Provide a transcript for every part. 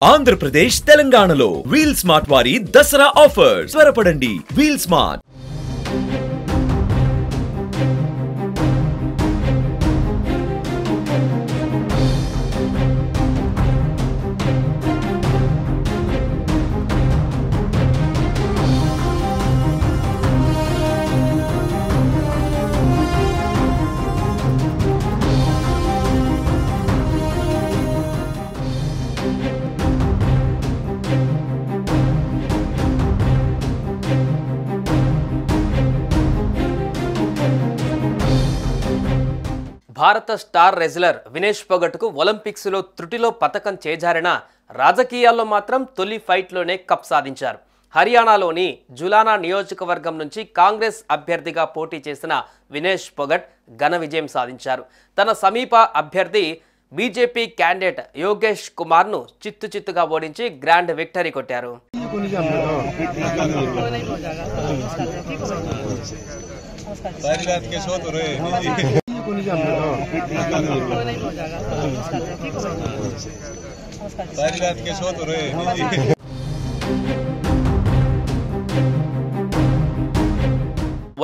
ఆంధ్రప్రదేశ్ తెలంగాణలో wheel smart వారి Dasara offers త్వరపడండి. వీల్ స్మార్ట్ భారత స్టార్ రెజ్లర్ వినేష్ పొగట్కు ఒలింపిక్స్లో త్రుటిలో పతకం చేజారిన రాజకీయాల్లో మాత్రం తొలి ఫైట్లోనే కప్ సాధించారు. హర్యానాలోని జులానా నియోజకవర్గం నుంచి కాంగ్రెస్ అభ్యర్థిగా పోటీ చేసిన వినేష్ పొగట్ ఘన విజయం సాధించారు. తన సమీప అభ్యర్థి బీజేపీ క్యాండిడేట్ యోగేష్ కుమార్ను చిత్తుగా ఓడించి గ్రాండ్ విక్టరీ కొట్టారు.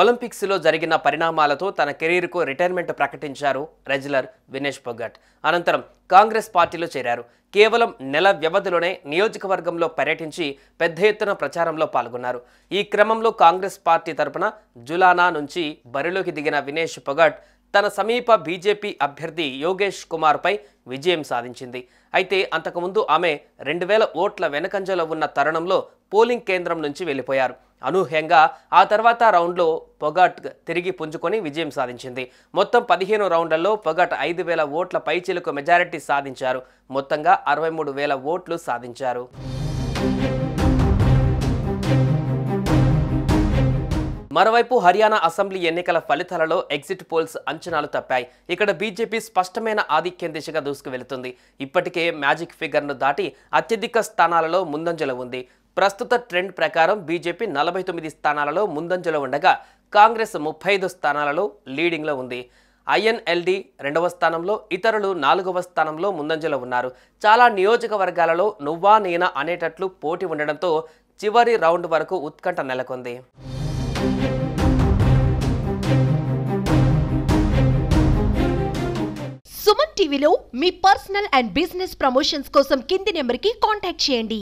ఒలింపిక్స్ లో జరిగిన పరిణామాలతో తన కెరీర్కు రిటైర్మెంట్ ప్రకటించారు రెజ్లర్ వినేష్ పొగట్. అనంతరం కాంగ్రెస్ పార్టీలో చేరారు. కేవలం నెల వ్యవధిలోనే నియోజకవర్గంలో పర్యటించి పెద్ద ఎత్తున ప్రచారంలో పాల్గొన్నారు. ఈ క్రమంలో కాంగ్రెస్ పార్టీ తరపున జులానా నుంచి బరిలోకి దిగిన వినేష్ పొగట్ తన సమీప బీజేపీ అభ్యర్థి యోగేష్ కుమార్పై విజయం సాధించింది. అయితే అంతకుముందు ఆమె 2000 ఓట్ల వెనకంజలో ఉన్న తరుణంలో పోలింగ్ కేంద్రం నుంచి వెళ్లిపోయారు. అనూహ్యంగా ఆ తర్వాత రౌండ్లో పొగట్ తిరిగి పుంజుకొని విజయం సాధించింది. మొత్తం 15 రౌండ్లలో పొగట్ 5000 ఓట్ల పైచిలుకు మెజారిటీ సాధించారు. మొత్తంగా 63,000 ఓట్లు సాధించారు. మరోవైపు హర్యానా అసెంబ్లీ ఎన్నికల ఫలితాలలో ఎగ్జిట్ పోల్స్ అంచనాలు తప్పాయి. ఇక్కడ బీజేపీ స్పష్టమైన ఆధిక్యం దిశగా దూసుకువెళుతుంది. ఇప్పటికే మ్యాజిక్ ఫిగర్ను దాటి అత్యధిక స్థానాలలో ముందంజలో ఉంది. ప్రస్తుత ట్రెండ్ ప్రకారం బీజేపీ 49 స్థానాలలో ముందంజలో ఉండగా కాంగ్రెస్ 35 స్థానాలలో లీడింగ్లో ఉంది. ఐఎన్ఎల్డి 2వ స్థానంలో, ఇతరులు 4వ స్థానంలో ముందంజలో ఉన్నారు. చాలా నియోజకవర్గాలలో నువ్వా నేనా అనేటట్లు పోటీ ఉండడంతో చివరి రౌండ్ వరకు ఉత్కంఠ నెలకొంది. సుమన్ టీవీలో మీ పర్సనల్ అండ్ బిజినెస్ ప్రమోషన్స్ కోసం కింది నెంబర్కి కాంటాక్ట్ చేయండి.